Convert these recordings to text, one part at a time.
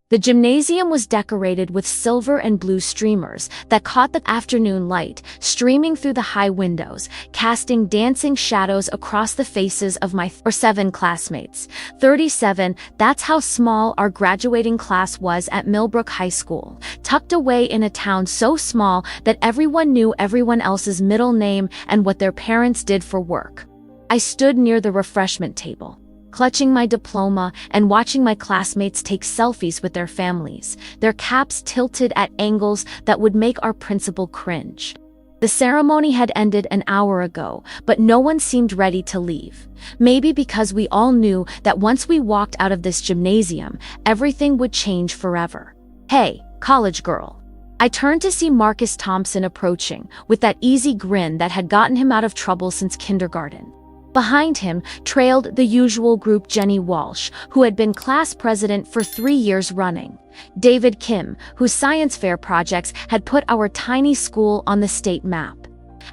The gymnasium was decorated with silver and blue streamers that caught the afternoon light, streaming through the high windows, casting dancing shadows across the faces of my 7 classmates. 37, that's how small our graduating class was at Millbrook High School, tucked away in a town so small that everyone knew everyone else's middle name and what their parents did for work. I stood near the refreshment table, clutching my diploma and watching my classmates take selfies with their families, their caps tilted at angles that would make our principal cringe. The ceremony had ended an hour ago, but no one seemed ready to leave. Maybe because we all knew that once we walked out of this gymnasium, everything would change forever. Hey, college girl. I turned to see Marcus Thompson approaching, with that easy grin that had gotten him out of trouble since kindergarten. Behind him trailed the usual group: Jenny Walsh, who had been class president for 3 years running; David Kim, whose science fair projects had put our tiny school on the state map;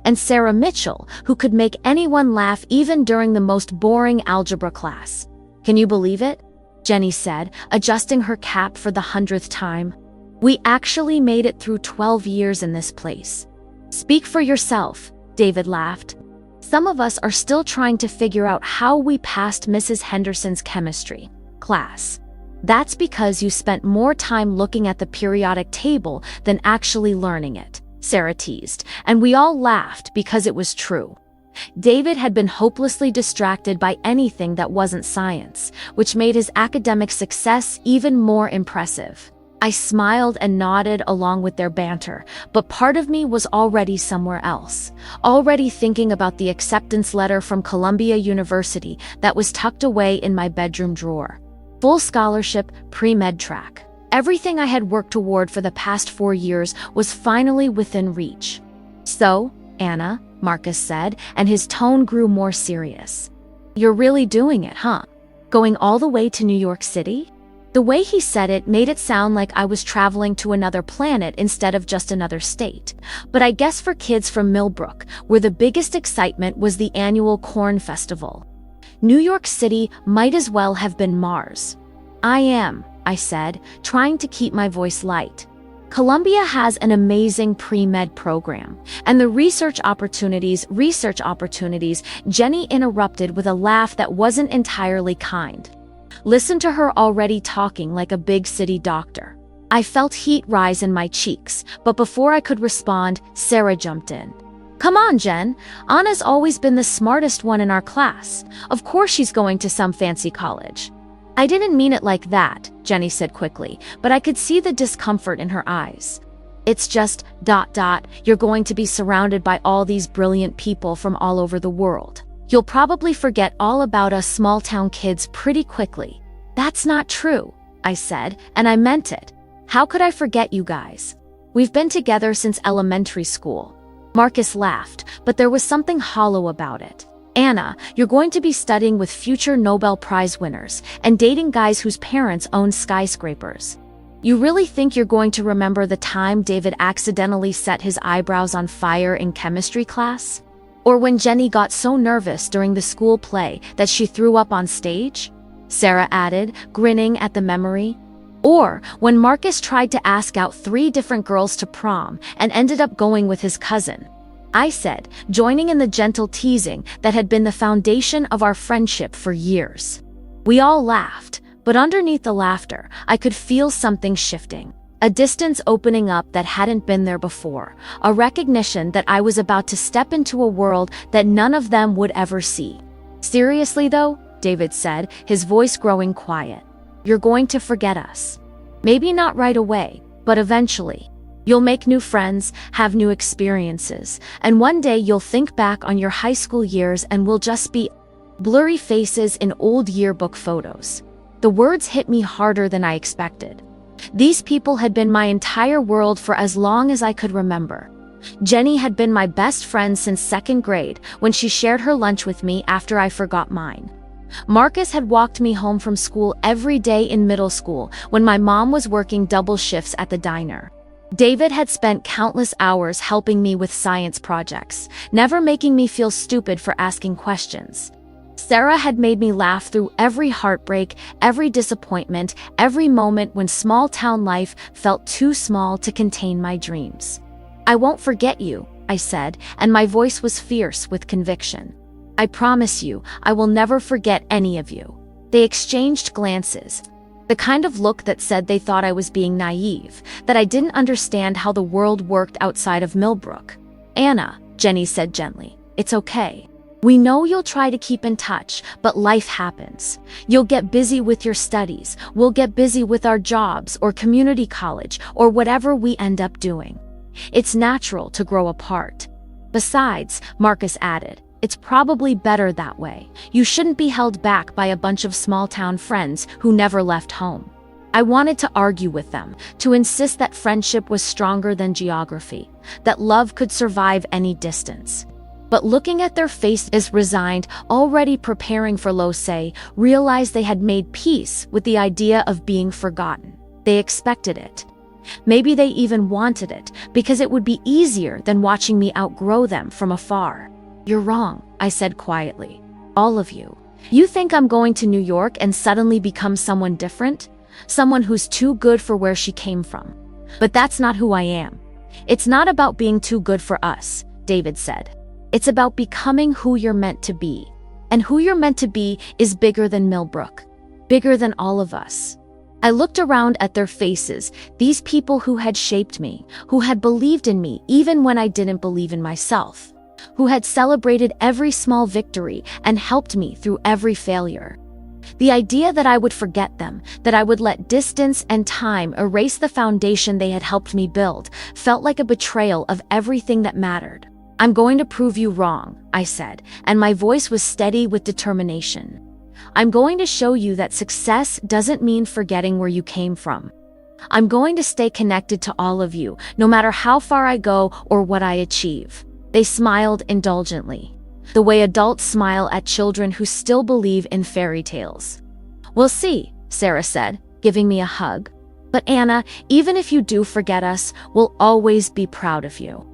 and Sarah Mitchell, who could make anyone laugh even during the most boring algebra class. "Can you believe it?" Jenny said, adjusting her cap for the 100th time. "We actually made it through 12 years in this place." "Speak for yourself," David laughed. "Some of us are still trying to figure out how we passed Mrs. Henderson's chemistry class." "That's because you spent more time looking at the periodic table than actually learning it," Sarah teased, and we all laughed because it was true. David had been hopelessly distracted by anything that wasn't science, which made his academic success even more impressive. I smiled and nodded along with their banter, but part of me was already somewhere else, already thinking about the acceptance letter from Columbia University that was tucked away in my bedroom drawer. Full scholarship, pre-med track. Everything I had worked toward for the past 4 years was finally within reach. "So, Anna," Marcus said, and his tone grew more serious. "You're really doing it, huh? Going all the way to New York City?" The way he said it made it sound like I was traveling to another planet instead of just another state. But I guess for kids from Millbrook, where the biggest excitement was the annual Corn Festival, New York City might as well have been Mars. "I am," I said, trying to keep my voice light. "Columbia has an amazing pre-med program, and the research opportunities, Jenny interrupted with a laugh that wasn't entirely kind. Listen to her already talking like a big city doctor. I felt heat rise in my cheeks, but before I could respond, Sarah jumped in. "Come on, Jen. Anna's always been the smartest one in our class. Of course she's going to some fancy college." "I didn't mean it like that," Jenny said quickly, but I could see the discomfort in her eyes. "It's just, you're going to be surrounded by all these brilliant people from all over the world. You'll probably forget all about us small-town kids pretty quickly." "That's not true," I said, and I meant it. "How could I forget you guys? We've been together since elementary school." Marcus laughed, but there was something hollow about it. "Anna, you're going to be studying with future Nobel Prize winners and dating guys whose parents own skyscrapers. You really think you're going to remember the time David accidentally set his eyebrows on fire in chemistry class? Or when Jenny got so nervous during the school play that she threw up on stage?" Sarah added, grinning at the memory. "Or when Marcus tried to ask out 3 different girls to prom and ended up going with his cousin," I said, joining in the gentle teasing that had been the foundation of our friendship for years. We all laughed, but underneath the laughter, I could feel something shifting. A distance opening up that hadn't been there before, a recognition that I was about to step into a world that none of them would ever see. "Seriously though," David said, his voice growing quiet, "you're going to forget us. Maybe not right away, but eventually. You'll make new friends, have new experiences, and one day you'll think back on your high school years and we'll just be blurry faces in old yearbook photos." The words hit me harder than I expected. These people had been my entire world for as long as I could remember. Jenny had been my best friend since 2nd grade, when she shared her lunch with me after I forgot mine. Marcus had walked me home from school every day in middle school when my mom was working double shifts at the diner. David had spent countless hours helping me with science projects, never making me feel stupid for asking questions. Sarah had made me laugh through every heartbreak, every disappointment, every moment when small-town life felt too small to contain my dreams. "I won't forget you," I said, and my voice was fierce with conviction. "I promise you, I will never forget any of you." They exchanged glances, the kind of look that said they thought I was being naive, that I didn't understand how the world worked outside of Millbrook. "Anna," Jenny said gently, "it's okay. We know you'll try to keep in touch, but life happens. You'll get busy with your studies, we'll get busy with our jobs or community college or whatever we end up doing. It's natural to grow apart. Besides," Marcus added, "it's probably better that way. You shouldn't be held back by a bunch of small-town friends who never left home." I wanted to argue with them, to insist that friendship was stronger than geography, that love could survive any distance. But looking at their faces resigned, already preparing for Losay, realized they had made peace with the idea of being forgotten. They expected it. Maybe they even wanted it, because it would be easier than watching me outgrow them from afar. "You're wrong," I said quietly. "All of you. You think I'm going to New York and suddenly become someone different? Someone who's too good for where she came from. But that's not who I am. It's not about being too good for us," David said. "It's about becoming who you're meant to be. And who you're meant to be is bigger than Millbrook. Bigger than all of us." I looked around at their faces, these people who had shaped me, who had believed in me even when I didn't believe in myself, who had celebrated every small victory and helped me through every failure. The idea that I would forget them, that I would let distance and time erase the foundation they had helped me build, felt like a betrayal of everything that mattered. "I'm going to prove you wrong," I said, and my voice was steady with determination. "I'm going to show you that success doesn't mean forgetting where you came from. I'm going to stay connected to all of you, no matter how far I go or what I achieve." They smiled indulgently, the way adults smile at children who still believe in fairy tales. "We'll see," Sarah said, giving me a hug. "But Anna, even if you do forget us, we'll always be proud of you.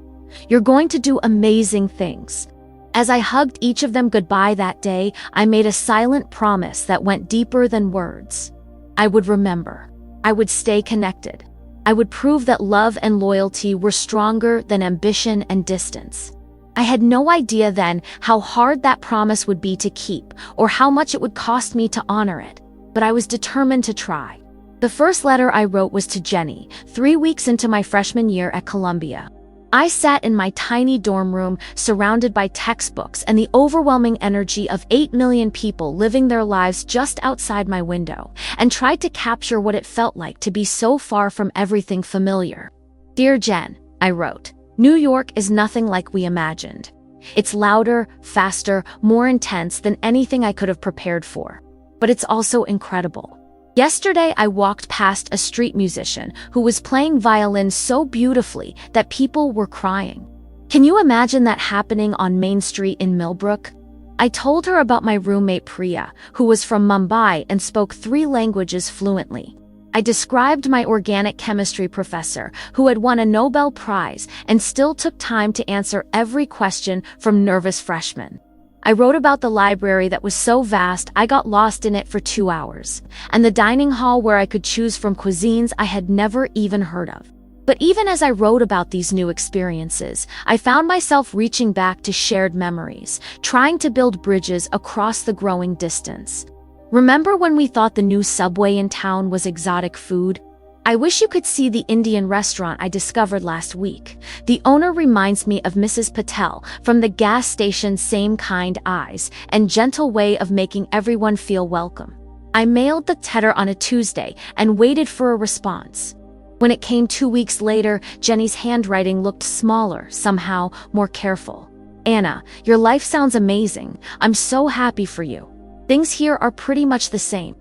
You're going to do amazing things." As I hugged each of them goodbye that day, I made a silent promise that went deeper than words. I would remember. I would stay connected. I would prove that love and loyalty were stronger than ambition and distance. I had no idea then how hard that promise would be to keep, or how much it would cost me to honor it, but I was determined to try. The first letter I wrote was to Jenny, 3 weeks into my freshman year at Columbia. I sat in my tiny dorm room, surrounded by textbooks and the overwhelming energy of 8 million people living their lives just outside my window, and tried to capture what it felt like to be so far from everything familiar. "Dear Jen," I wrote, "New York is nothing like we imagined. It's louder, faster, more intense than anything I could have prepared for. But it's also incredible. Yesterday, I walked past a street musician who was playing violin so beautifully that people were crying. Can you imagine that happening on Main Street in Millbrook?" I told her about my roommate Priya, who was from Mumbai and spoke 3 languages fluently. I described my organic chemistry professor, who had won a Nobel Prize and still took time to answer every question from nervous freshmen. I wrote about the library that was so vast I got lost in it for 2 hours, and the dining hall where I could choose from cuisines I had never even heard of. But even as I wrote about these new experiences, I found myself reaching back to shared memories, trying to build bridges across the growing distance. Remember when we thought the new subway in town was exotic food? I wish you could see the Indian restaurant I discovered last week. The owner reminds me of Mrs. Patel from the gas station's same kind eyes and gentle way of making everyone feel welcome. I mailed the letter on a Tuesday and waited for a response. When it came 2 weeks later, Jenny's handwriting looked smaller, somehow more careful. "Anna, your life sounds amazing. I'm so happy for you. Things here are pretty much the same.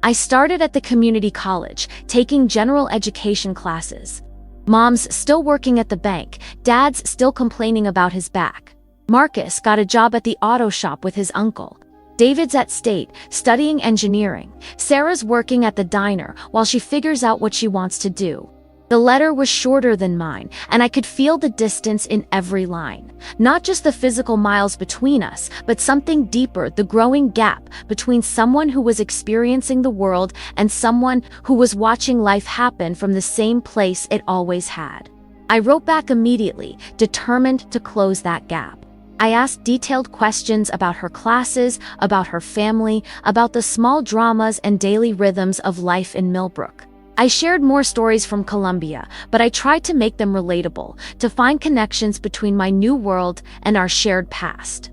I started at the community college, taking general education classes. Mom's still working at the bank, Dad's still complaining about his back. Marcus got a job at the auto shop with his uncle. David's at State, studying engineering. Sarah's working at the diner while she figures out what she wants to do. The letter was shorter than mine, and I could feel the distance in every line. Not just the physical miles between us, but something deeper, the growing gap between someone who was experiencing the world and someone who was watching life happen from the same place it always had. I wrote back immediately, determined to close that gap. I asked detailed questions about her classes, about her family, about the small dramas and daily rhythms of life in Millbrook. I shared more stories from Colombia, but I tried to make them relatable, to find connections between my new world and our shared past.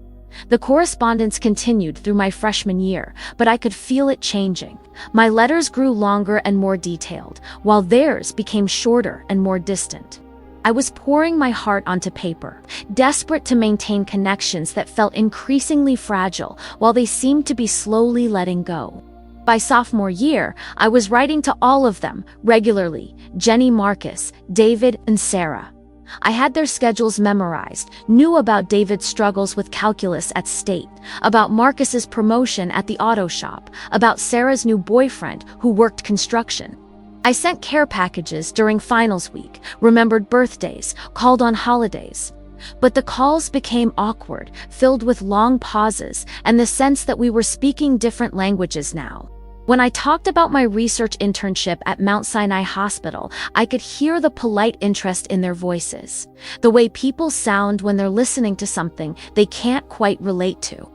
The correspondence continued through my freshman year, but I could feel it changing. My letters grew longer and more detailed, while theirs became shorter and more distant. I was pouring my heart onto paper, desperate to maintain connections that felt increasingly fragile while they seemed to be slowly letting go. By sophomore year, I was writing to all of them, regularly, Jenny, Marcus, David, and Sarah. I had their schedules memorized, knew about David's struggles with calculus at State, about Marcus's promotion at the auto shop, about Sarah's new boyfriend who worked construction. I sent care packages during finals week, remembered birthdays, called on holidays. But the calls became awkward, filled with long pauses, and the sense that we were speaking different languages now. When I talked about my research internship at Mount Sinai Hospital, I could hear the polite interest in their voices, the way people sound when they're listening to something they can't quite relate to.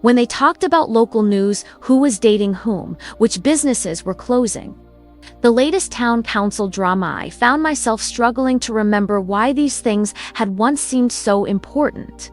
When they talked about local news, who was dating whom, which businesses were closing. The latest town council drama, I found myself struggling to remember why these things had once seemed so important.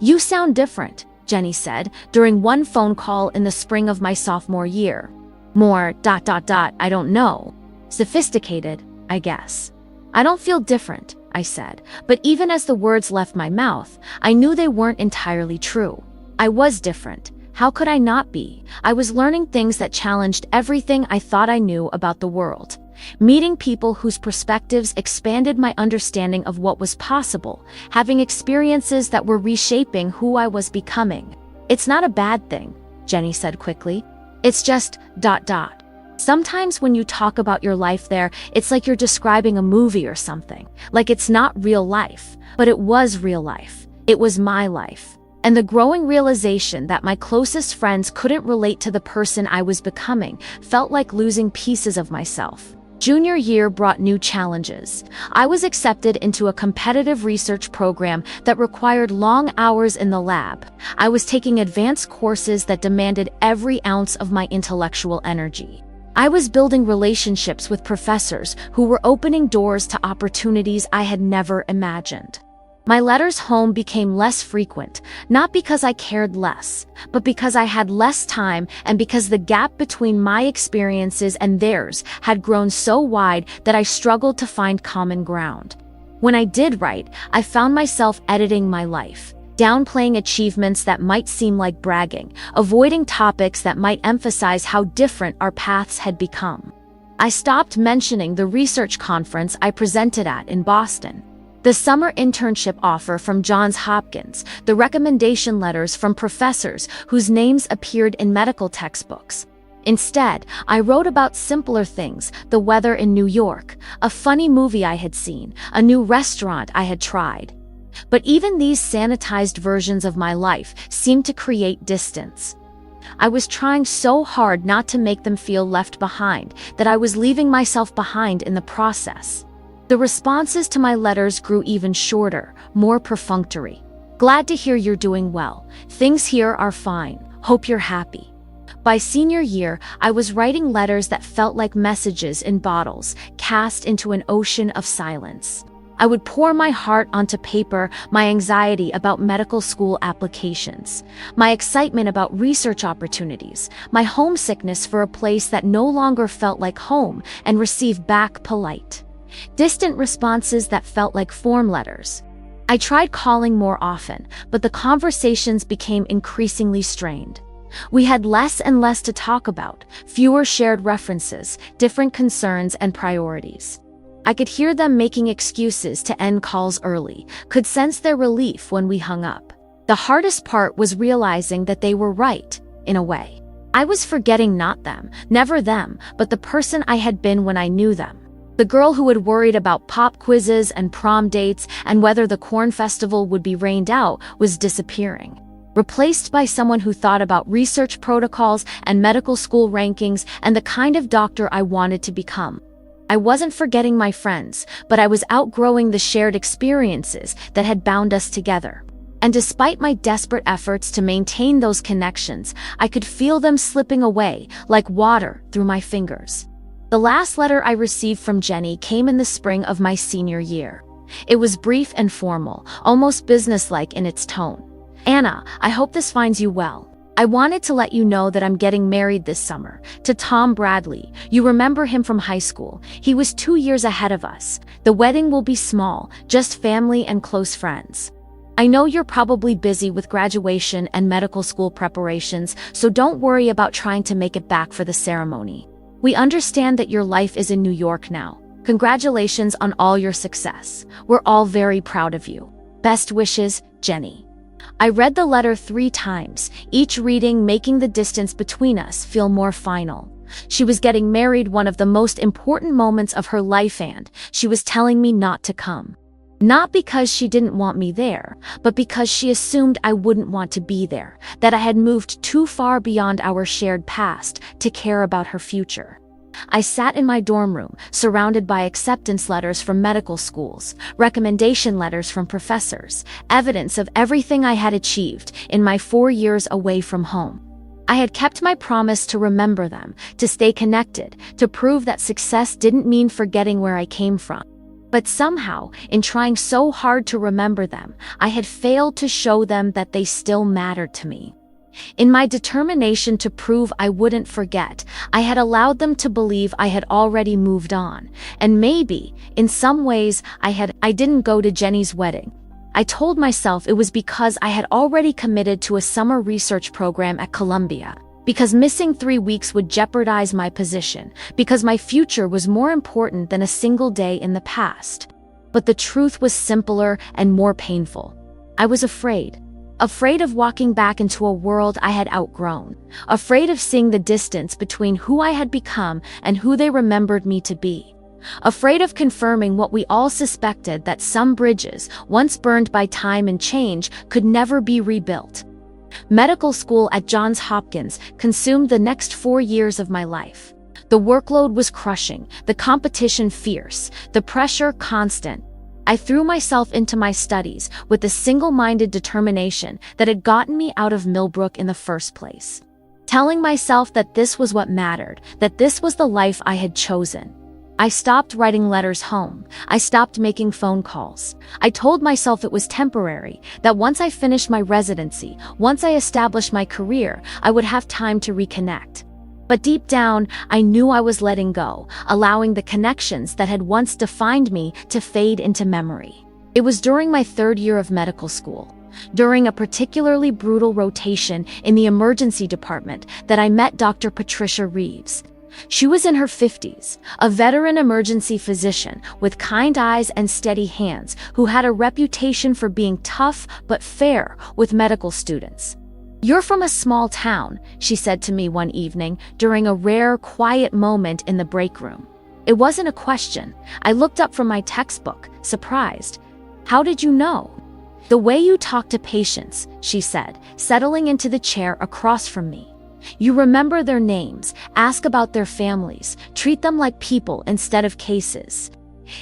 "You sound different," Jenny said, during one phone call in the spring of my sophomore year. More, I don't know. Sophisticated, I guess. "I don't feel different," I said, but even as the words left my mouth, I knew they weren't entirely true. I was different. How could I not be? I was learning things that challenged everything I thought I knew about the world. Meeting people whose perspectives expanded my understanding of what was possible, having experiences that were reshaping who I was becoming. "It's not a bad thing," Jenny said quickly. "It's just ... Sometimes when you talk about your life there, it's like you're describing a movie or something. Like it's not real life. But it was real life. It was my life." And the growing realization that my closest friends couldn't relate to the person I was becoming felt like losing pieces of myself. Junior year brought new challenges. I was accepted into a competitive research program that required long hours in the lab. I was taking advanced courses that demanded every ounce of my intellectual energy. I was building relationships with professors who were opening doors to opportunities I had never imagined. My letters home became less frequent, not because I cared less, but because I had less time and because the gap between my experiences and theirs had grown so wide that I struggled to find common ground. When I did write, I found myself editing my life, downplaying achievements that might seem like bragging, avoiding topics that might emphasize how different our paths had become. I stopped mentioning the research conference I presented at in Boston, the summer internship offer from Johns Hopkins, the recommendation letters from professors whose names appeared in medical textbooks. Instead, I wrote about simpler things, the weather in New York, a funny movie I had seen, a new restaurant I had tried. But even these sanitized versions of my life seemed to create distance. I was trying so hard not to make them feel left behind that I was leaving myself behind in the process. The responses to my letters grew even shorter, more perfunctory. "Glad to hear you're doing well. Things here are fine. Hope you're happy." By senior year, I was writing letters that felt like messages in bottles, cast into an ocean of silence. I would pour my heart onto paper, my anxiety about medical school applications, my excitement about research opportunities, my homesickness for a place that no longer felt like home, and receive back polite, distant responses that felt like form letters. I tried calling more often, but the conversations became increasingly strained. We had less and less to talk about, fewer shared references, different concerns and priorities. I could hear them making excuses to end calls early, could sense their relief when we hung up. The hardest part was realizing that they were right, in a way. I was forgetting not them, never them, but the person I had been when I knew them. The girl who had worried about pop quizzes and prom dates and whether the corn festival would be rained out was disappearing, replaced by someone who thought about research protocols and medical school rankings and the kind of doctor I wanted to become. I wasn't forgetting my friends, but I was outgrowing the shared experiences that had bound us together. And despite my desperate efforts to maintain those connections, I could feel them slipping away like water through my fingers. The last letter I received from Jenny came in the spring of my senior year. It was brief and formal, almost businesslike in its tone. "Anna, I hope this finds you well. I wanted to let you know that I'm getting married this summer, to Tom Bradley. You remember him from high school. He was 2 years ahead of us. The wedding will be small, just family and close friends. I know you're probably busy with graduation and medical school preparations, so don't worry about trying to make it back for the ceremony. We understand that your life is in New York now. Congratulations on all your success. We're all very proud of you. Best wishes, Jenny." I read the letter 3 times, each reading making the distance between us feel more final. She was getting married, one of the most important moments of her life, and she was telling me not to come. Not because she didn't want me there, but because she assumed I wouldn't want to be there, that I had moved too far beyond our shared past to care about her future. I sat in my dorm room, surrounded by acceptance letters from medical schools, recommendation letters from professors, evidence of everything I had achieved in my 4 years away from home. I had kept my promise to remember them, to stay connected, to prove that success didn't mean forgetting where I came from. But somehow, in trying so hard to remember them, I had failed to show them that they still mattered to me. In my determination to prove I wouldn't forget, I had allowed them to believe I had already moved on, and maybe, in some ways, I didn't go to Jenny's wedding. I told myself it was because I had already committed to a summer research program at Columbia, because missing 3 weeks would jeopardize my position, because my future was more important than a single day in the past. But the truth was simpler and more painful. I was afraid. Afraid of walking back into a world I had outgrown. Afraid of seeing the distance between who I had become and who they remembered me to be. Afraid of confirming what we all suspected, that some bridges, once burned by time and change, could never be rebuilt. Medical school at Johns Hopkins consumed the next 4 years of my life. The workload was crushing, the competition fierce, the pressure constant. I threw myself into my studies with the single-minded determination that had gotten me out of Millbrook in the first place. Telling myself that this was what mattered, that this was the life I had chosen. I stopped writing letters home. I stopped making phone calls. I told myself it was temporary, that once I finished my residency, once I established my career, I would have time to reconnect. But deep down, I knew I was letting go, allowing the connections that had once defined me to fade into memory. It was during my 3rd year of medical school, during a particularly brutal rotation in the emergency department, that I met Dr. Patricia Reeves. She was in her 50s, a veteran emergency physician with kind eyes and steady hands, who had a reputation for being tough but fair with medical students. "You're from a small town," she said to me one evening during a rare, quiet moment in the break room. It wasn't a question. I looked up from my textbook, surprised. "How did you know?" "The way you talk to patients," she said, settling into the chair across from me. "You remember their names, ask about their families, treat them like people instead of cases.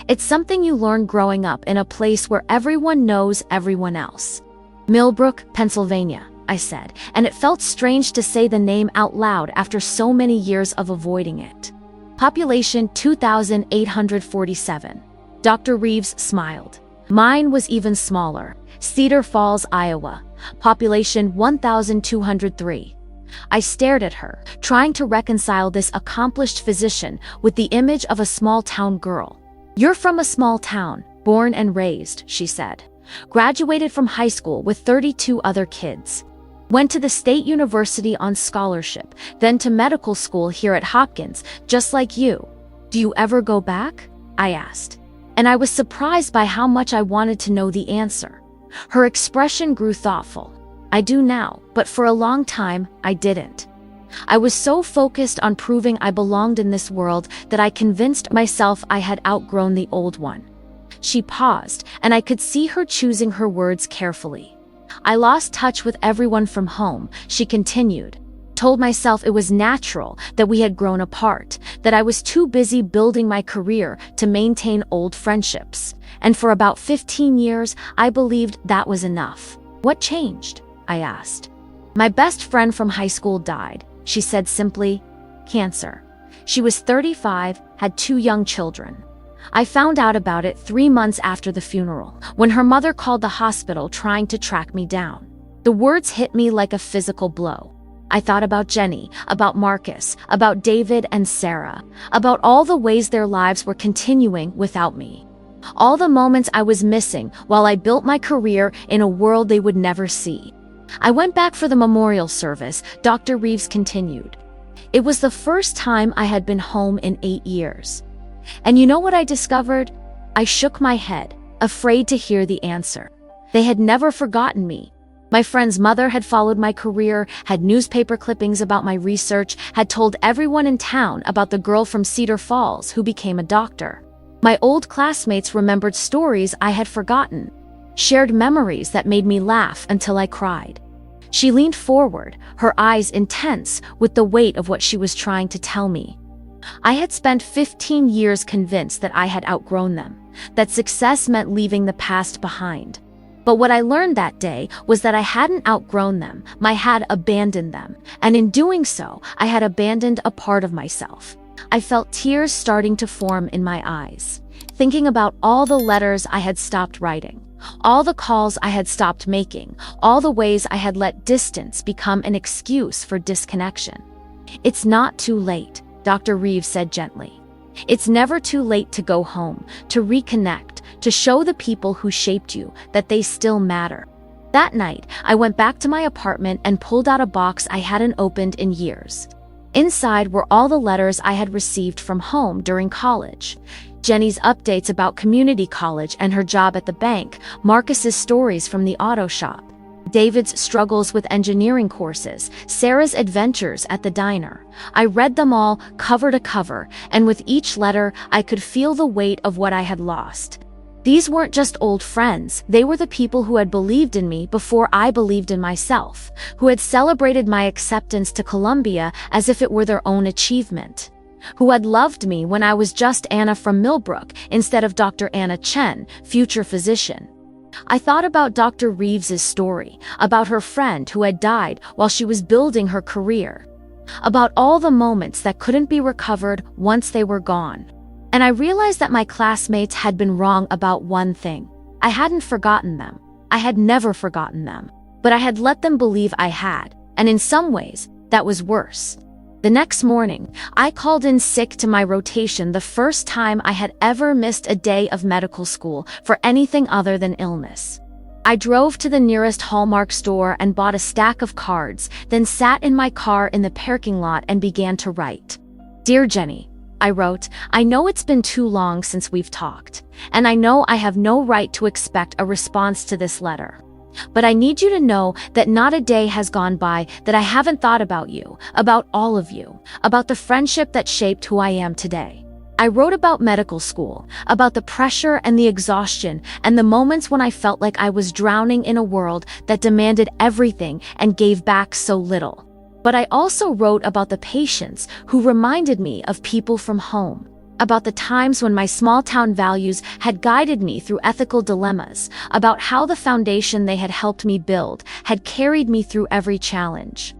It's something you learn growing up in a place where everyone knows everyone else." "Millbrook, Pennsylvania," I said, and it felt strange to say the name out loud after so many years of avoiding it. "Population 2,847. Dr. Reeves smiled. "Mine was even smaller. Cedar Falls, Iowa. Population 1,203. I stared at her, trying to reconcile this accomplished physician with the image of a small-town girl. "You're from a small town, born and raised," she said. "Graduated from high school with 32 other kids. Went to the State University on scholarship, then to medical school here at Hopkins, just like you. Do you ever go back?" I asked. And I was surprised by how much I wanted to know the answer. Her expression grew thoughtful. "I do now, but for a long time, I didn't." I was so focused on proving I belonged in this world that I convinced myself I had outgrown the old one. She paused, and I could see her choosing her words carefully. I lost touch with everyone from home, she continued. Told myself it was natural that we had grown apart, that I was too busy building my career to maintain old friendships. And for about 15 years, I believed that was enough. What changed? I asked. My best friend from high school died, she said simply. Cancer. She was 35, had 2 young children. I found out about it 3 months after the funeral, when her mother called the hospital trying to track me down. The words hit me like a physical blow. I thought about Jenny, about Marcus, about David and Sarah, about all the ways their lives were continuing without me. All the moments I was missing while I built my career in a world they would never see. I went back for the memorial service, Dr. Reeves continued. It was the first time I had been home in 8 years. And you know what I discovered? I shook my head, afraid to hear the answer. They had never forgotten me. My friend's mother had followed my career, had newspaper clippings about my research, had told everyone in town about the girl from Cedar Falls who became a doctor. My old classmates remembered stories I had forgotten, shared memories that made me laugh until I cried. She leaned forward, her eyes intense with the weight of what she was trying to tell me. I had spent 15 years convinced that I had outgrown them, that success meant leaving the past behind. But what I learned that day was that I hadn't outgrown them, I had abandoned them, and in doing so, I had abandoned a part of myself. I felt tears starting to form in my eyes, thinking about all the letters I had stopped writing, all the calls I had stopped making, all the ways I had let distance become an excuse for disconnection. It's not too late, Dr. Reeves said gently. It's never too late to go home, to reconnect, to show the people who shaped you that they still matter. That night, I went back to my apartment and pulled out a box I hadn't opened in years. Inside were all the letters I had received from home during college. Jenny's updates about community college and her job at the bank, Marcus's stories from the auto shop, David's struggles with engineering courses, Sarah's adventures at the diner. I read them all, cover to cover, and with each letter, I could feel the weight of what I had lost. These weren't just old friends, they were the people who had believed in me before I believed in myself, who had celebrated my acceptance to Columbia as if it were their own achievement, who had loved me when I was just Anna from Millbrook instead of Dr. Anna Chen, future physician. I thought about Dr. Reeves's story, about her friend who had died while she was building her career, about all the moments that couldn't be recovered once they were gone. And I realized that my classmates had been wrong about one thing. I hadn't forgotten them. I had never forgotten them. But I had let them believe I had, and in some ways, that was worse. The next morning, I called in sick to my rotation, the first time I had ever missed a day of medical school for anything other than illness. I drove to the nearest Hallmark store and bought a stack of cards, then sat in my car in the parking lot and began to write. Dear Jenny, I wrote, I know it's been too long since we've talked, and I know I have no right to expect a response to this letter. But I need you to know that not a day has gone by that I haven't thought about you, about all of you, about the friendship that shaped who I am today. I wrote about medical school, about the pressure and the exhaustion and the moments when I felt like I was drowning in a world that demanded everything and gave back so little. But I also wrote about the patients who reminded me of people from home, about the times when my small-town values had guided me through ethical dilemmas, about how the foundation they had helped me build had carried me through every challenge.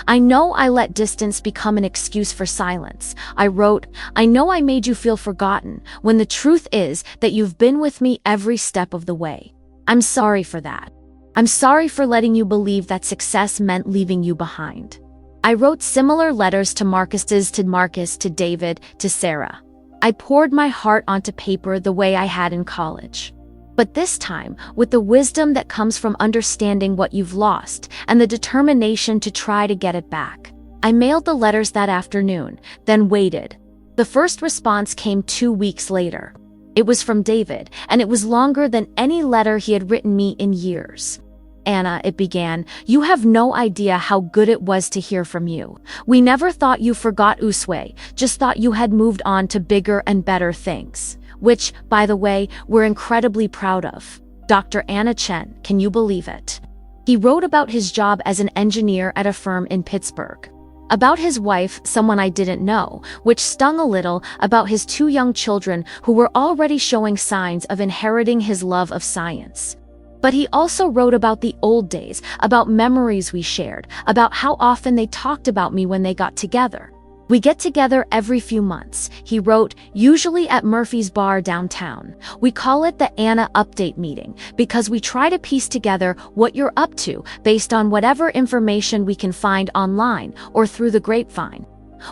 I know I let distance become an excuse for silence. I wrote, I know I made you feel forgotten, when the truth is that you've been with me every step of the way. I'm sorry for that. I'm sorry for letting you believe that success meant leaving you behind. I wrote similar letters to Marcus, to David, to Sarah. I poured my heart onto paper the way I had in college. But this time, with the wisdom that comes from understanding what you've lost and the determination to try to get it back. I mailed the letters that afternoon, then waited. The first response came 2 weeks later. It was from David, and it was longer than any letter he had written me in years. "Anna," it began, "you have no idea how good it was to hear from you. We never thought you forgot Usui, just thought you had moved on to bigger and better things." Which, by the way, we're incredibly proud of. Dr. Anna Chen, can you believe it? He wrote about his job as an engineer at a firm in Pittsburgh. About his wife, someone I didn't know, which stung a little, about his 2 young children who were already showing signs of inheriting his love of science. But he also wrote about the old days, about memories we shared, about how often they talked about me when they got together. "We get together every few months," he wrote, "usually at Murphy's Bar downtown. We call it the Anna Update Meeting because we try to piece together what you're up to based on whatever information we can find online or through the grapevine.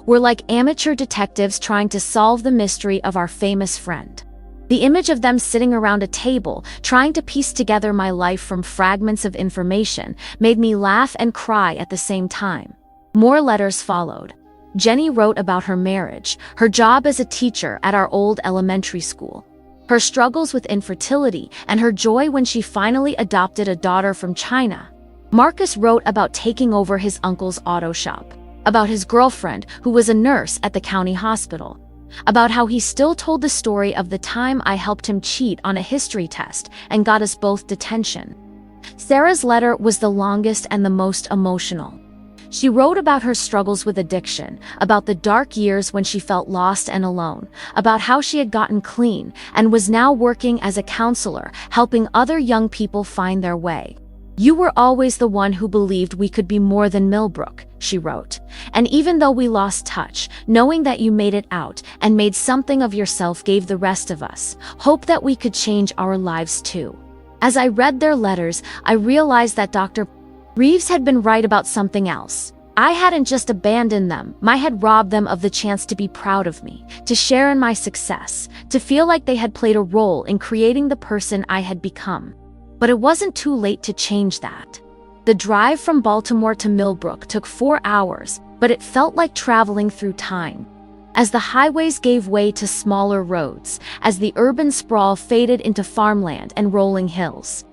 We're like amateur detectives trying to solve the mystery of our famous friend." The image of them sitting around a table, trying to piece together my life from fragments of information, made me laugh and cry at the same time. More letters followed. Jenny wrote about her marriage, her job as a teacher at our old elementary school, her struggles with infertility, and her joy when she finally adopted a daughter from China. Marcus wrote about taking over his uncle's auto shop, about his girlfriend who was a nurse at the county hospital, about how he still told the story of the time I helped him cheat on a history test and got us both detention. Sarah's letter was the longest and the most emotional. She wrote about her struggles with addiction, about the dark years when she felt lost and alone, about how she had gotten clean and was now working as a counselor, helping other young people find their way. "You were always the one who believed we could be more than Millbrook," she wrote. "And even though we lost touch, knowing that you made it out and made something of yourself gave the rest of us hope that we could change our lives too." As I read their letters, I realized that Dr. Reeves had been right about something else. I hadn't just abandoned them, I had robbed them of the chance to be proud of me, to share in my success, to feel like they had played a role in creating the person I had become. But it wasn't too late to change that. The drive from Baltimore to Millbrook took 4 hours, but it felt like traveling through time. As the highways gave way to smaller roads, as the urban sprawl faded into farmland and rolling hills,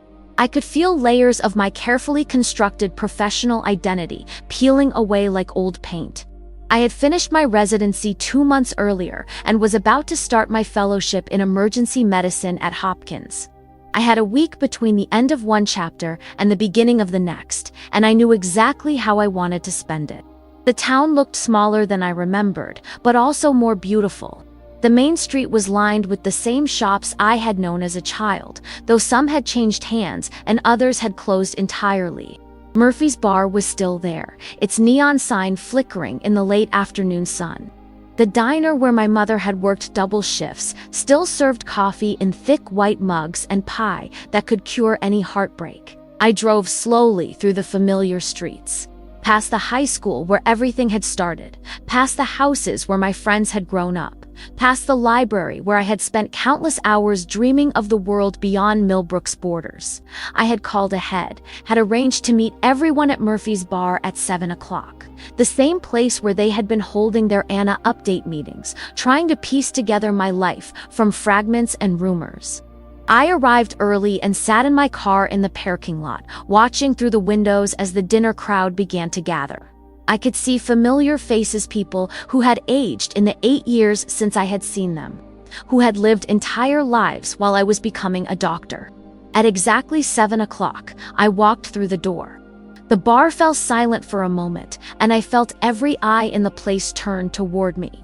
I could feel layers of my carefully constructed professional identity peeling away like old paint. I had finished my residency 2 months earlier and was about to start my fellowship in emergency medicine at Hopkins. I had a week between the end of one chapter and the beginning of the next, and I knew exactly how I wanted to spend it. The town looked smaller than I remembered, but also more beautiful. The main street was lined with the same shops I had known as a child, though some had changed hands and others had closed entirely. Murphy's Bar was still there, its neon sign flickering in the late afternoon sun. The diner where my mother had worked double shifts still served coffee in thick white mugs and pie that could cure any heartbreak. I drove slowly through the familiar streets, past the high school where everything had started, past the houses where my friends had grown up, past the library where I had spent countless hours dreaming of the world beyond Millbrook's borders. I had called ahead, had arranged to meet everyone at Murphy's Bar at 7 o'clock, the same place where they had been holding their Anna update meetings, trying to piece together my life from fragments and rumors. I arrived early and sat in my car in the parking lot, watching through the windows as the dinner crowd began to gather. I could see familiar faces, people who had aged in the 8 years since I had seen them, who had lived entire lives while I was becoming a doctor. At exactly 7 o'clock, I walked through the door. The bar fell silent for a moment, and I felt every eye in the place turn toward me.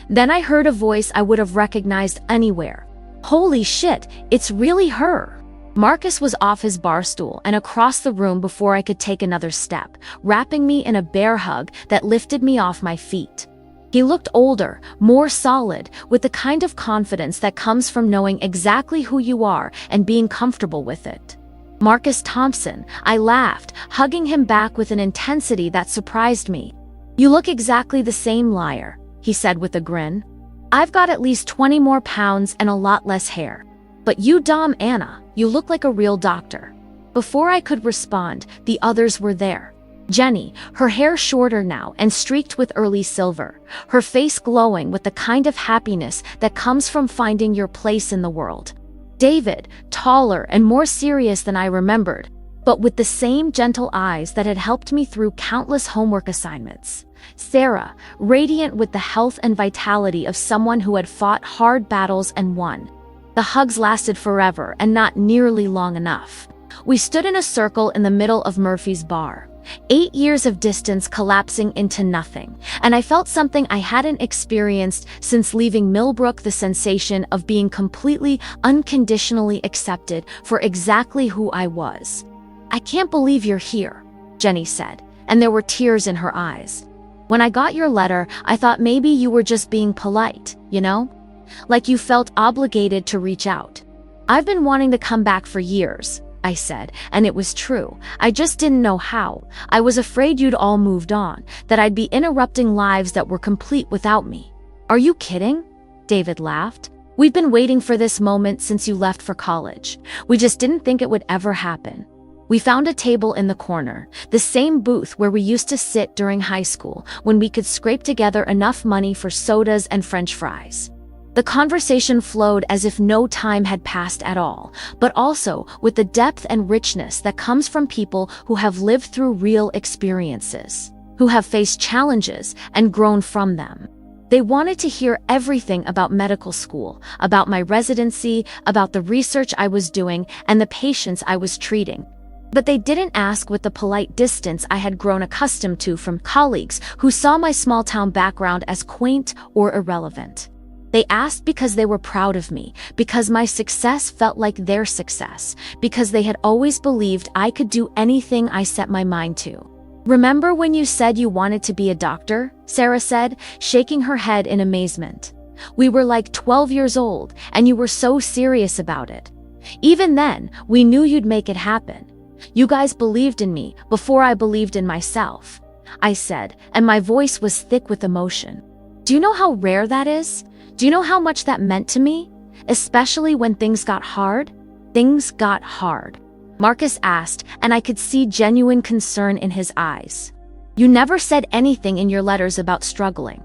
Then I heard a voice I would have recognized anywhere. Holy shit, it's really her! Marcus was off his bar stool and across the room before I could take another step, wrapping me in a bear hug that lifted me off my feet. He looked older, more solid, with the kind of confidence that comes from knowing exactly who you are and being comfortable with it. Marcus Thompson, I laughed, hugging him back with an intensity that surprised me. You look exactly the same, liar, he said with a grin. I've got at least 20 more pounds and a lot less hair. But you, Dom Anna, you look like a real doctor. Before I could respond, the others were there. Jenny, her hair shorter now and streaked with early silver, her face glowing with the kind of happiness that comes from finding your place in the world. David, taller and more serious than I remembered. but with the same gentle eyes that had helped me through countless homework assignments. Sarah, radiant with the health and vitality of someone who had fought hard battles and won. The hugs lasted forever and not nearly long enough. We stood in a circle in the middle of Murphy's bar. 8 years of distance collapsing into nothing, and I felt something I hadn't experienced since leaving Millbrook, the sensation of being completely, unconditionally accepted for exactly who I was. "I can't believe you're here," Jenny said, and there were tears in her eyes. "When I got your letter, I thought maybe you were just being polite, you know? Like you felt obligated to reach out." "I've been wanting to come back for years," I said, and it was true. I just didn't know how. I was afraid you'd all moved on, that I'd be interrupting lives that were complete without me. "Are you kidding?" David laughed. "We've been waiting for this moment since you left for college. We just didn't think it would ever happen." We found a table in the corner, the same booth where we used to sit during high school when we could scrape together enough money for sodas and French fries. The conversation flowed as if no time had passed at all, but also with the depth and richness that comes from people who have lived through real experiences, who have faced challenges and grown from them. They wanted to hear everything about medical school, about my residency, about the research I was doing, and the patients I was treating. But they didn't ask with the polite distance I had grown accustomed to from colleagues who saw my small-town background as quaint or irrelevant. They asked because they were proud of me, because my success felt like their success, because they had always believed I could do anything I set my mind to. "Remember when you said you wanted to be a doctor?" Sarah said, shaking her head in amazement. "We were like 12 years old, and you were so serious about it. Even then, we knew you'd make it happen. You guys believed in me before I believed in myself," I said, and my voice was thick with emotion. "Do you know how rare that is? Do you know how much that meant to me? Especially when things got hard?" "Things got hard?" Marcus asked, and I could see genuine concern in his eyes. "You never said anything in your letters about struggling."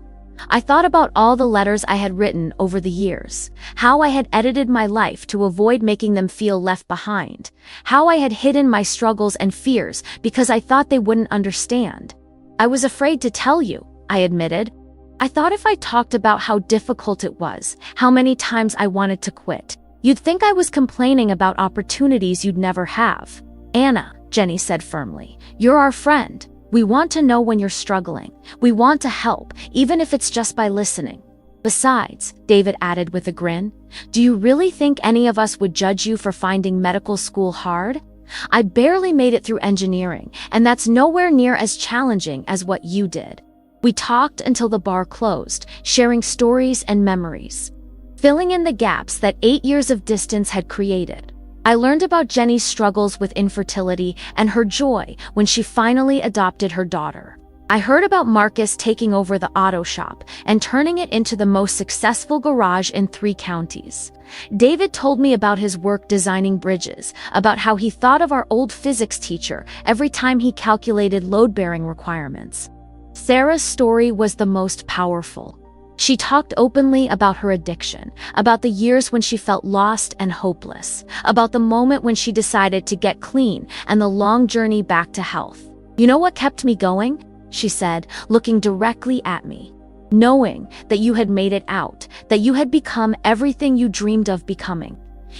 I thought about all the letters I had written over the years, how I had edited my life to avoid making them feel left behind, how I had hidden my struggles and fears because I thought they wouldn't understand. "I was afraid to tell you," I admitted. "I thought if I talked about how difficult it was, how many times I wanted to quit, you'd think I was complaining about opportunities you'd never have." "Anna," Jenny said firmly, "you're our friend. We want to know when you're struggling. We want to help, even if it's just by listening." "Besides," David added with a grin, "do you really think any of us would judge you for finding medical school hard? I barely made it through engineering, and that's nowhere near as challenging as what you did." We talked until the bar closed, sharing stories and memories, filling in the gaps that 8 years of distance had created. I learned about Jenny's struggles with infertility and her joy when she finally adopted her daughter. I heard about Marcus taking over the auto shop and turning it into the most successful garage in 3 counties. David told me about his work designing bridges, about how he thought of our old physics teacher every time he calculated load-bearing requirements. Sarah's story was the most powerful. She talked openly about her addiction, about the years when she felt lost and hopeless, about the moment when she decided to get clean and the long journey back to health. "You know what kept me going?" she said, looking directly at me. "Knowing that you had made it out, that you had become everything you dreamed of becoming.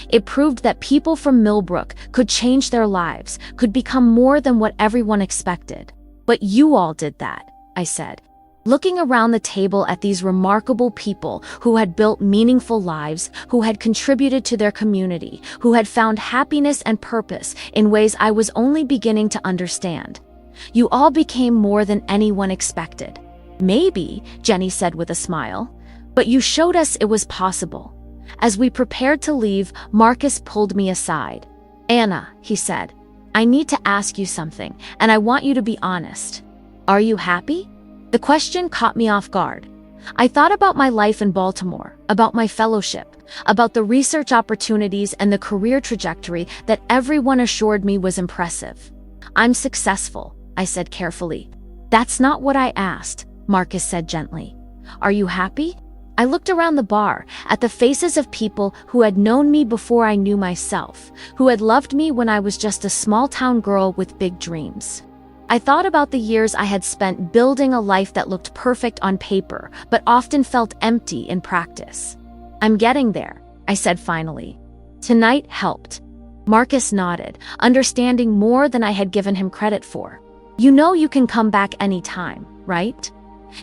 It proved that people from Millbrook could change their lives, could become more than what everyone expected. But you all did that," I said, looking around the table at these remarkable people who had built meaningful lives, who had contributed to their community, who had found happiness and purpose in ways I was only beginning to understand. "You all became more than anyone expected." "Maybe," Jenny said with a smile, "but you showed us it was possible." As we prepared to leave, Marcus pulled me aside. "Anna," he said, "I need to ask you something, and I want you to be honest. Are you happy?" The question caught me off guard. I thought about my life in Baltimore, about my fellowship, about the research opportunities and the career trajectory that everyone assured me was impressive. "I'm successful," I said carefully. "That's not what I asked," Marcus said gently. "Are you happy?" I looked around the bar, at the faces of people who had known me before I knew myself, who had loved me when I was just a small-town girl with big dreams. I thought about the years I had spent building a life that looked perfect on paper, but often felt empty in practice. "I'm getting there," I said finally. Tonight helped. Marcus nodded, understanding more than I had given him credit for. "You know you can come back anytime, right?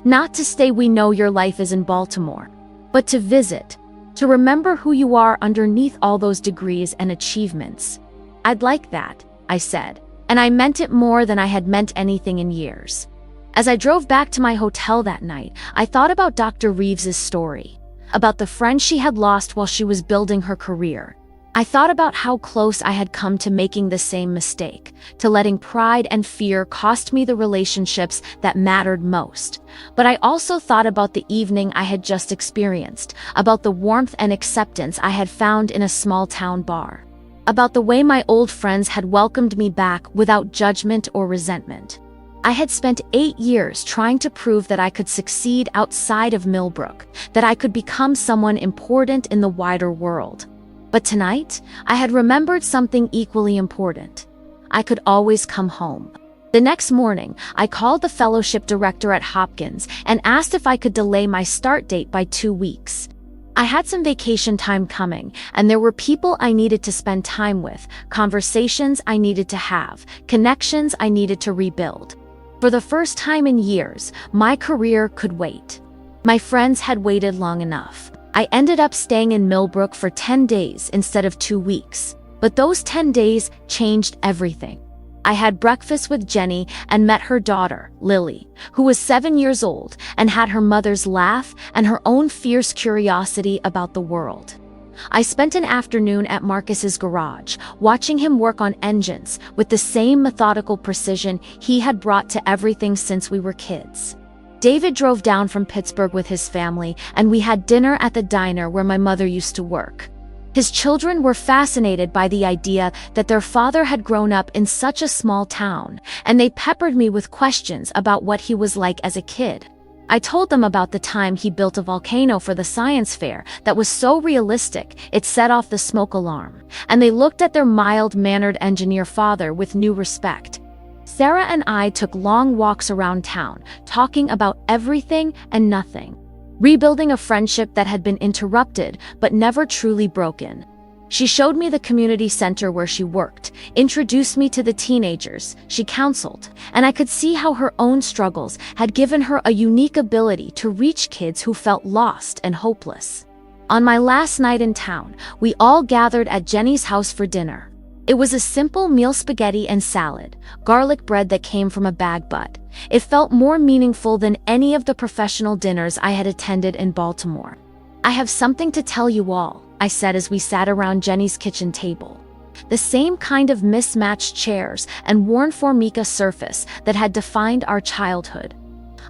Not to stay. We know your life is in Baltimore, but to visit, to remember who you are underneath all those degrees and achievements." "I'd like that," I said, and I meant it more than I had meant anything in years. As I drove back to my hotel that night, I thought about Dr. Reeves's story, about the friend she had lost while she was building her career. I thought about how close I had come to making the same mistake, to letting pride and fear cost me the relationships that mattered most. But I also thought about the evening I had just experienced, about the warmth and acceptance I had found in a small-town bar, about the way my old friends had welcomed me back without judgment or resentment. I had spent 8 years trying to prove that I could succeed outside of Millbrook, that I could become someone important in the wider world. But tonight, I had remembered something equally important. I could always come home. The next morning, I called the fellowship director at Hopkins and asked if I could delay my start date by 2 weeks. I had some vacation time coming, and there were people I needed to spend time with, conversations I needed to have, connections I needed to rebuild. For the first time in years, my career could wait. My friends had waited long enough. I ended up staying in Millbrook for 10 days instead of 2 weeks. But those 10 days changed everything. I had breakfast with Jenny and met her daughter, Lily, who was 7 years old and had her mother's laugh and her own fierce curiosity about the world. I spent an afternoon at Marcus's garage, watching him work on engines with the same methodical precision he had brought to everything since we were kids. David drove down from Pittsburgh with his family, and we had dinner at the diner where my mother used to work. His children were fascinated by the idea that their father had grown up in such a small town, and they peppered me with questions about what he was like as a kid. I told them about the time he built a volcano for the science fair that was so realistic it set off the smoke alarm, and they looked at their mild-mannered engineer father with new respect. Sarah and I took long walks around town, talking about everything and nothing, rebuilding a friendship that had been interrupted but never truly broken. She showed me the community center where she worked, introduced me to the teenagers she counseled, and I could see how her own struggles had given her a unique ability to reach kids who felt lost and hopeless. On my last night in town, we all gathered at Jenny's house for dinner. It was a simple meal: spaghetti and salad, garlic bread that came from a bag, but it felt more meaningful than any of the professional dinners I had attended in Baltimore. "I have something to tell you all," I said as we sat around Jenny's kitchen table. The same kind of mismatched chairs and worn formica surface that had defined our childhood.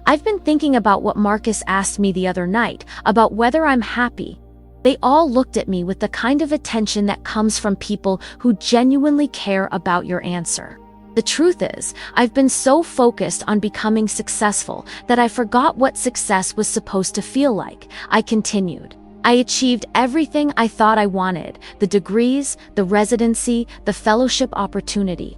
"I've been thinking about what Marcus asked me the other night, about whether I'm happy." They all looked at me with the kind of attention that comes from people who genuinely care about your answer. The truth is, I've been so focused on becoming successful that I forgot what success was supposed to feel like, I continued. I achieved everything I thought I wanted: the degrees, the residency, the fellowship opportunity.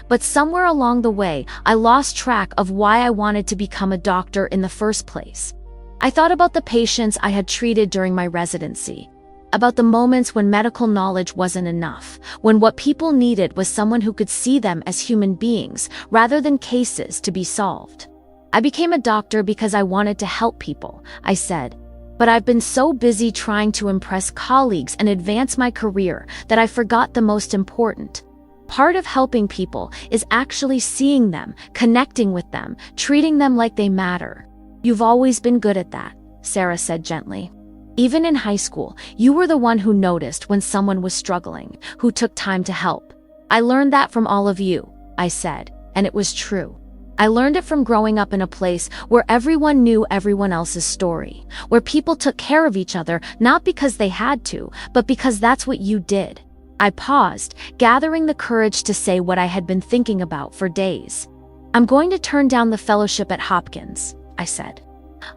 But somewhere along the way, I lost track of why I wanted to become a doctor in the first place. I thought about the patients I had treated during my residency, about the moments when medical knowledge wasn't enough, when what people needed was someone who could see them as human beings rather than cases to be solved. "I became a doctor because I wanted to help people," I said. "But I've been so busy trying to impress colleagues and advance my career that I forgot the most important. Part of helping people is actually seeing them, connecting with them, treating them like they matter." "You've always been good at that," Sarah said gently. "Even in high school, you were the one who noticed when someone was struggling, who took time to help." "I learned that from all of you," I said, and it was true. I learned it from growing up in a place where everyone knew everyone else's story, where people took care of each other not because they had to, but because that's what you did. I paused, gathering the courage to say what I had been thinking about for days. "I'm going to turn down the fellowship at Hopkins," I said.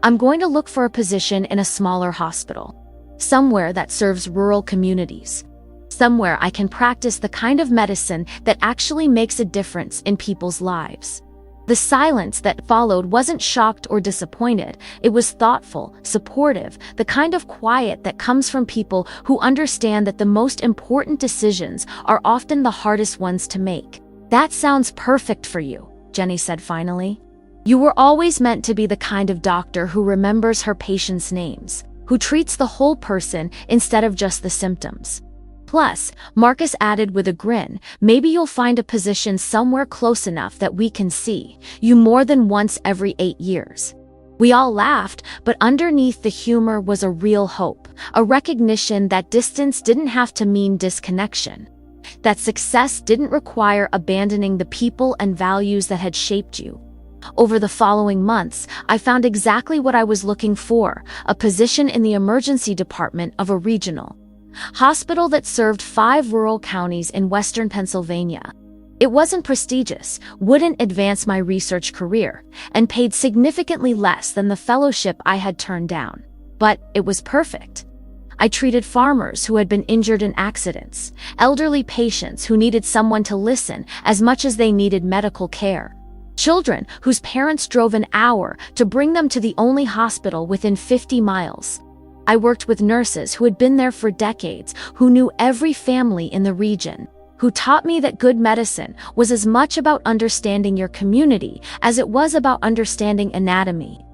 I'm going to look for a position in a smaller hospital, somewhere that serves rural communities, somewhere I can practice the kind of medicine that actually makes a difference in people's lives. The silence that followed wasn't shocked or disappointed. It was thoughtful, supportive, the kind of quiet that comes from people who understand that the most important decisions are often the hardest ones to make. "That sounds perfect for you," Jenny said finally. "You were always meant to be the kind of doctor who remembers her patients' names, who treats the whole person instead of just the symptoms." Plus, Marcus added with a grin, "Maybe you'll find a position somewhere close enough that we can see you more than once every 8 years. We all laughed, but underneath the humor was a real hope, a recognition that distance didn't have to mean disconnection, that success didn't require abandoning the people and values that had shaped you. Over the following months, I found exactly what I was looking for, a position in the emergency department of a regional hospital that served 5 rural counties in western Pennsylvania. It wasn't prestigious, wouldn't advance my research career, and paid significantly less than the fellowship I had turned down. But it was perfect. I treated farmers who had been injured in accidents, elderly patients who needed someone to listen as much as they needed medical care, children whose parents drove an hour to bring them to the only hospital within 50 miles. I worked with nurses who had been there for decades, who knew every family in the region, who taught me that good medicine was as much about understanding your community as it was about understanding anatomy.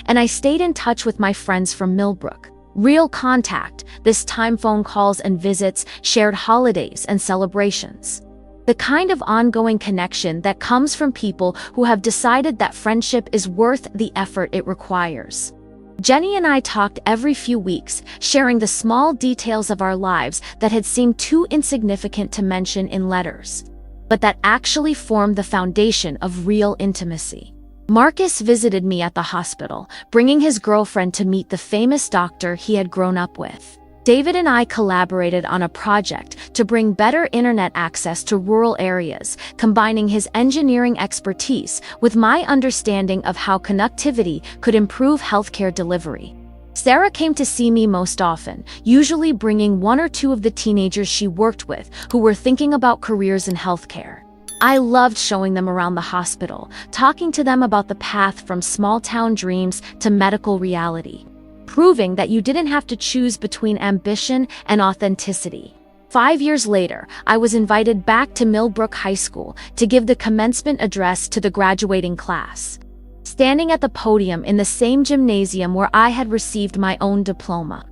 And I stayed in touch with my friends from Millbrook. Real contact, this time phone calls and visits, shared holidays and celebrations. The kind of ongoing connection that comes from people who have decided that friendship is worth the effort it requires. Jenny and I talked every few weeks, sharing the small details of our lives that had seemed too insignificant to mention in letters, but that actually formed the foundation of real intimacy. Marcus visited me at the hospital, bringing his girlfriend to meet the famous doctor he had grown up with. David and I collaborated on a project to bring better internet access to rural areas, combining his engineering expertise with my understanding of how connectivity could improve healthcare delivery. Sarah came to see me most often, usually bringing 1 or 2 of the teenagers she worked with who were thinking about careers in healthcare. I loved showing them around the hospital, talking to them about the path from small-town dreams to medical reality, proving that you didn't have to choose between ambition and authenticity. 5 years later, I was invited back to Millbrook High School to give the commencement address to the graduating class, standing at the podium in the same gymnasium where I had received my own diploma.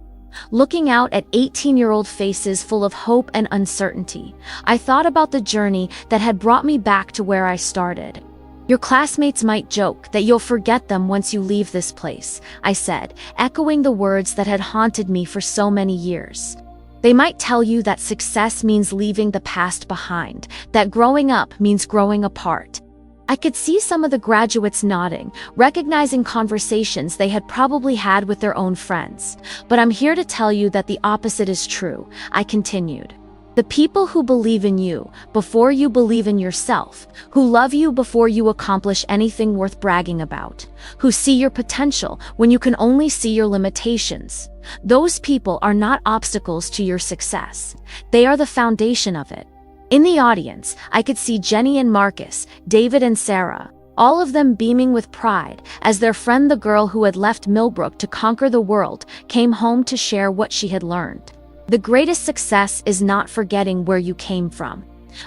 Looking out at 18-year-old faces full of hope and uncertainty, I thought about the journey that had brought me back to where I started. "Your classmates might joke that you'll forget them once you leave this place," I said, echoing the words that had haunted me for so many years. "They might tell you that success means leaving the past behind, that growing up means growing apart." I could see some of the graduates nodding, recognizing conversations they had probably had with their own friends. "But I'm here to tell you that the opposite is true," I continued. "The people who believe in you before you believe in yourself, who love you before you accomplish anything worth bragging about, who see your potential when you can only see your limitations, those people are not obstacles to your success. They are the foundation of it." In the audience, I could see Jenny and Marcus, David and Sarah, all of them beaming with pride as their friend, the girl who had left Millbrook to conquer the world, came home to share what she had learned. The greatest success is not forgetting where you came from,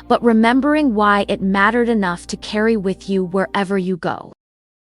but remembering why it mattered enough to carry with you wherever you go.